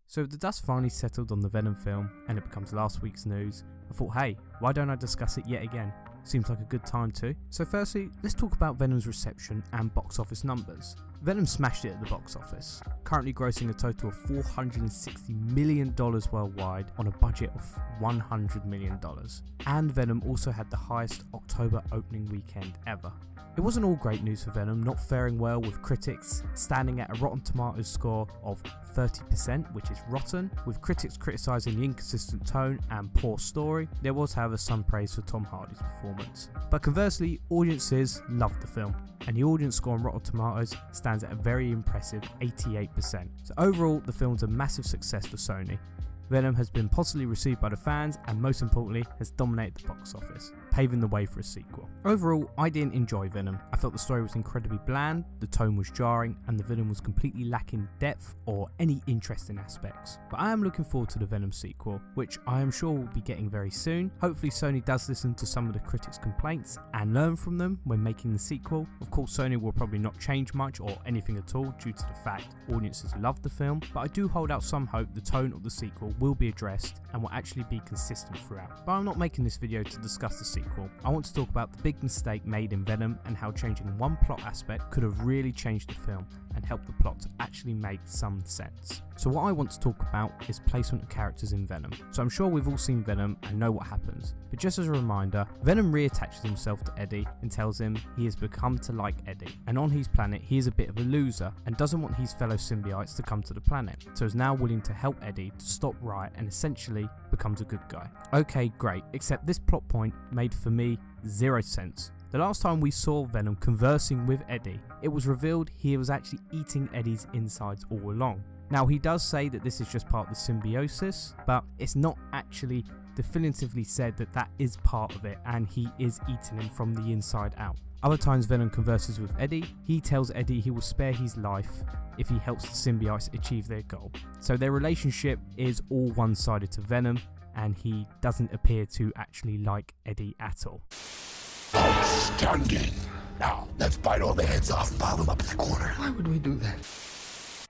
So the dust finally settled on the Venom film and it becomes last week's news. I thought, hey, why don't I discuss it yet again? Seems like a good time to. So firstly, let's talk about Venom's reception and box office numbers. Venom smashed it at the box office, currently grossing a total of $460 million worldwide on a budget of $100 million. And Venom also had the highest October opening weekend ever. It wasn't all great news for Venom, not faring well with critics, standing at a Rotten Tomatoes score of 30%, which is rotten, with critics criticising the inconsistent tone and poor story. There was, however, some praise for Tom Hardy's performance. But conversely, audiences loved the film, and the audience score on Rotten Tomatoes stands at a very impressive 88%. So overall, the film's a massive success for Sony. Venom has been positively received by the fans and most importantly has dominated the box office, paving the way for a sequel. Overall, I didn't enjoy Venom. I felt the story was incredibly bland, the tone was jarring and the villain was completely lacking depth or any interesting aspects. But I am looking forward to the Venom sequel, which I am sure will be getting very soon. Hopefully Sony does listen to some of the critics' complaints and learn from them when making the sequel. Of course Sony will probably not change much or anything at all due to the fact audiences love the film, but I do hold out some hope the tone of the sequel will be addressed and will actually be consistent throughout. But I'm not making this video to discuss the sequel. I want to talk about the big mistake made in Venom and how changing one plot aspect could have really changed the film and helped the plot to actually make some sense. So what I want to talk about is placement of characters in Venom. So I'm sure we've all seen Venom and know what happens, but just as a reminder, Venom reattaches himself to Eddie and tells him he has become to like Eddie, and on his planet he is a bit of a loser and doesn't want his fellow symbiotes to come to the planet, so is now willing to help Eddie to stop Riot and essentially becomes a good guy. Okay, great, except this plot point made for me zero sense. The last time we saw Venom conversing with Eddie, it was revealed he was actually eating Eddie's insides all along. Now he does say that this is just part of the symbiosis, but it's not actually definitively said that that is part of it and he is eating him from the inside out. Other times Venom converses with Eddie, he tells Eddie he will spare his life if he helps the symbiotes achieve their goal. So their relationship is all one-sided to Venom and he doesn't appear to actually like Eddie at all. Outstanding! Now, let's bite all the heads off and pile them up in the corner. Why would we do that?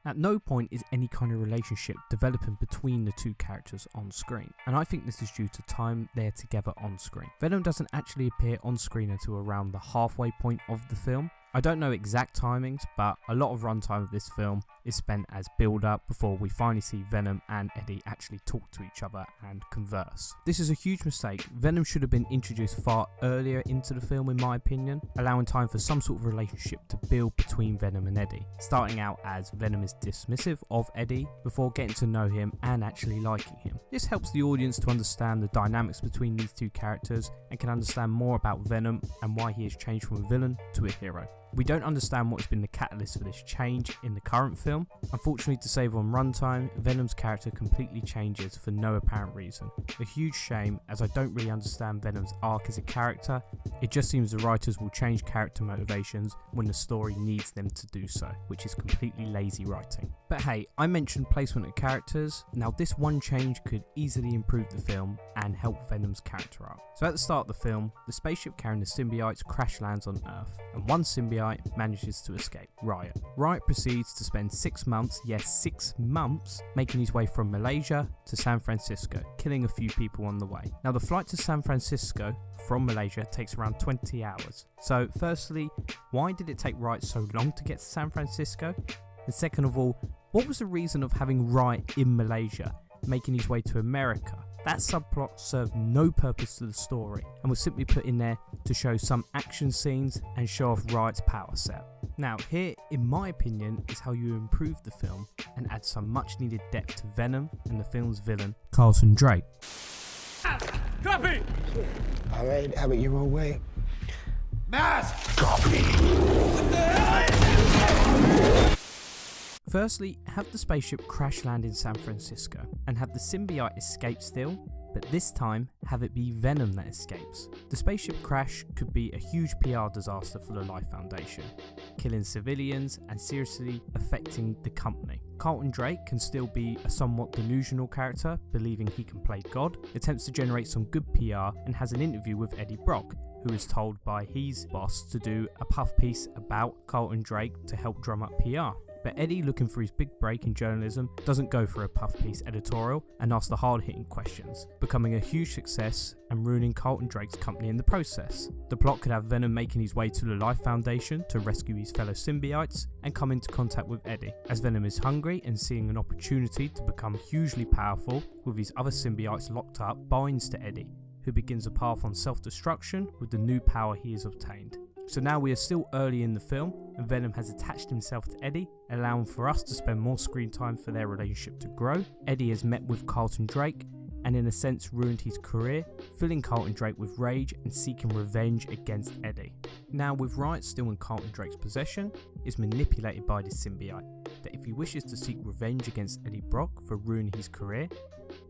At no point is any kind of relationship developing between the two characters on screen, and I think this is due to time they are together on screen. Venom doesn't actually appear on screen until around the halfway point of the film. I don't know exact timings, but a lot of runtime of this film is spent as build up before we finally see Venom and Eddie actually talk to each other and converse. This is a huge mistake. Venom should have been introduced far earlier into the film in my opinion, allowing time for some sort of relationship to build between Venom and Eddie, starting out as Venom is dismissive of Eddie before getting to know him and actually liking him. This helps the audience to understand the dynamics between these two characters and can understand more about Venom and why he has changed from a villain to a hero. We don't understand what has been the catalyst for this change in the current film. Unfortunately, to save on runtime, Venom's character completely changes for no apparent reason. A huge shame, as I don't really understand Venom's arc as a character. It just seems the writers will change character motivations when the story needs them to do so, which is completely lazy writing. But hey, I mentioned placement of characters. Now this one change could easily improve the film and help Venom's character arc. So at the start of the film, the spaceship carrying the symbiotes crash lands on Earth, and one symbiote manages to escape, Riot. Riot proceeds to spend 6 months, yes 6 months, making his way from Malaysia to San Francisco, killing a few people on the way. Now the flight to San Francisco from Malaysia takes around 20 hours. So firstly, why did it take Riot so long to get to San Francisco? And second of all, what was the reason of having Riot in Malaysia, making his way to America? That subplot served no purpose to the story and was simply put in there to show some action scenes and show off Riot's power set. Now here, in my opinion, is how you improve the film and add some much needed depth to Venom and the film's villain, Carlton Drake. Copy! Alright, have it your own way. Mask! Copy! Firstly, have the spaceship crash land in San Francisco and have the symbiote escape still, but this time have it be Venom that escapes. The spaceship crash could be a huge PR disaster for the Life Foundation, killing civilians and seriously affecting the company. Carlton Drake can still be a somewhat delusional character, believing he can play God, attempts to generate some good PR and has an interview with Eddie Brock, who is told by his boss to do a puff piece about Carlton Drake to help drum up PR. But Eddie, looking for his big break in journalism, doesn't go for a puff piece editorial and asks the hard-hitting questions, becoming a huge success and ruining Carlton Drake's company in the process. The plot could have Venom making his way to the Life Foundation to rescue his fellow symbiotes and come into contact with Eddie, as Venom is hungry and seeing an opportunity to become hugely powerful with his other symbiotes locked up, binds to Eddie, who begins a path on self-destruction with the new power he has obtained. So now we are still early in the film, and Venom has attached himself to Eddie, allowing for us to spend more screen time for their relationship to grow. Eddie has met with Carlton Drake, and in a sense ruined his career, filling Carlton Drake with rage and seeking revenge against Eddie. Now, with Riot still in Carlton Drake's possession, is manipulated by this symbiote, that if he wishes to seek revenge against Eddie Brock for ruining his career,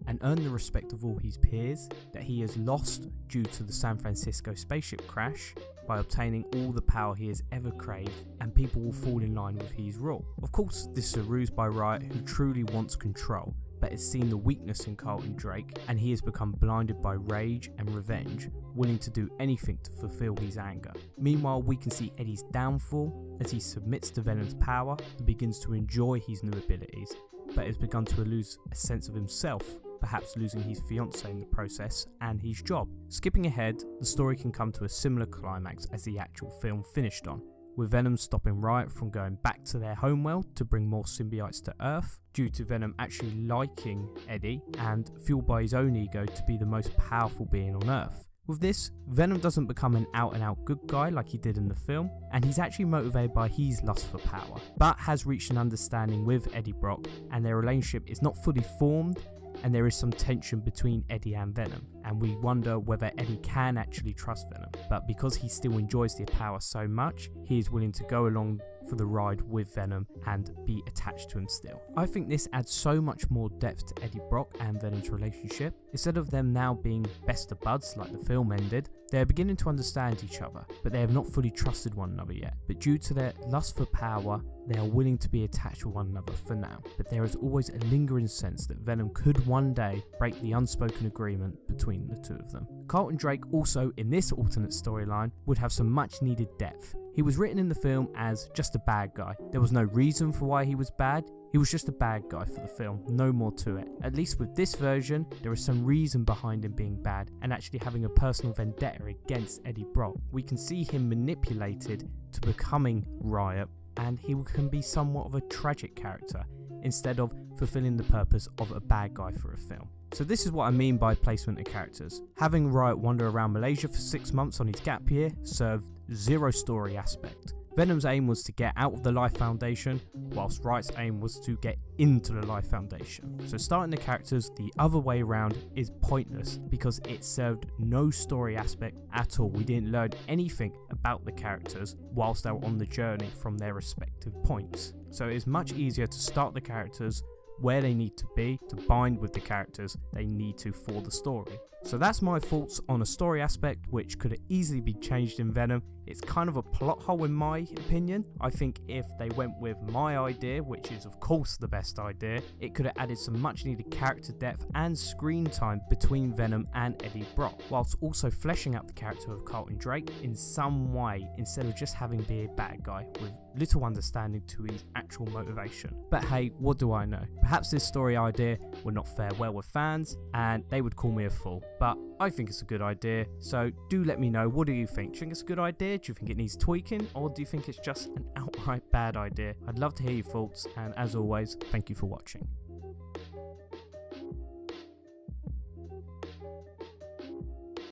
and earn the respect of all his peers that he has lost due to the San Francisco spaceship crash, by obtaining all the power he has ever craved, and people will fall in line with his rule. Of course, this is a ruse by Riot, who truly wants control, but has seen the weakness in Carlton Drake, and he has become blinded by rage and revenge, willing to do anything to fulfill his anger. Meanwhile, we can see Eddie's downfall as he submits to Venom's power and begins to enjoy his new abilities, but has begun to lose a sense of himself, perhaps losing his fiancée in the process and his job. Skipping ahead, the story can come to a similar climax as the actual film finished on, with Venom stopping Riot from going back to their homeworld to bring more symbiotes to Earth, due to Venom actually liking Eddie and fueled by his own ego to be the most powerful being on Earth. With this, Venom doesn't become an out-and-out good guy like he did in the film, and he's actually motivated by his lust for power, but has reached an understanding with Eddie Brock, and their relationship is not fully formed, and there is some tension between Eddie and Venom, and we wonder whether Eddie can actually trust Venom, but because he still enjoys their power so much, he is willing to go along for the ride with Venom and be attached to him still. I think this adds so much more depth to Eddie Brock and Venom's relationship. Instead of them now being best of buds like the film ended, they are beginning to understand each other, but they have not fully trusted one another yet. But due to their lust for power, they are willing to be attached to one another for now. But there is always a lingering sense that Venom could one day break the unspoken agreement between the two of them. Carlton Drake also, in this alternate storyline, would have some much needed depth. He was written in the film as just a bad guy. There was no reason for why he was bad. He was just a bad guy for the film, no more to it. At least with this version, there is some reason behind him being bad and actually having a personal vendetta against Eddie Brock. We can see him manipulated to becoming Riot, and he can be somewhat of a tragic character instead of fulfilling the purpose of a bad guy for a film. So this is what I mean by placement of characters. Having Riot wander around Malaysia for 6 months on his gap year served zero story aspect. Venom's aim was to get out of the Life Foundation, whilst Riot's aim was to get into the Life Foundation. So starting the characters the other way around is pointless because it served no story aspect at all. We didn't learn anything about the characters whilst they were on the journey from their respective points. So it is much easier to start the characters where they need to be to bind with the characters they need to for the story. So that's my thoughts on a story aspect which could easily be changed in Venom. It's kind of a plot hole in my opinion. I think if they went with my idea, which is of course the best idea, it could have added some much needed character depth and screen time between Venom and Eddie Brock, whilst also fleshing out the character of Carlton Drake in some way instead of just having be a bad guy with little understanding to his actual motivation. But hey, what do I know? Perhaps this story idea would not fare well with fans and they would call me a fool, but I think it's a good idea, so do let me know, what do you think? Do you think it's a good idea? Do you think it needs tweaking? Or do you think it's just an outright bad idea? I'd love to hear your thoughts, and as always, thank you for watching.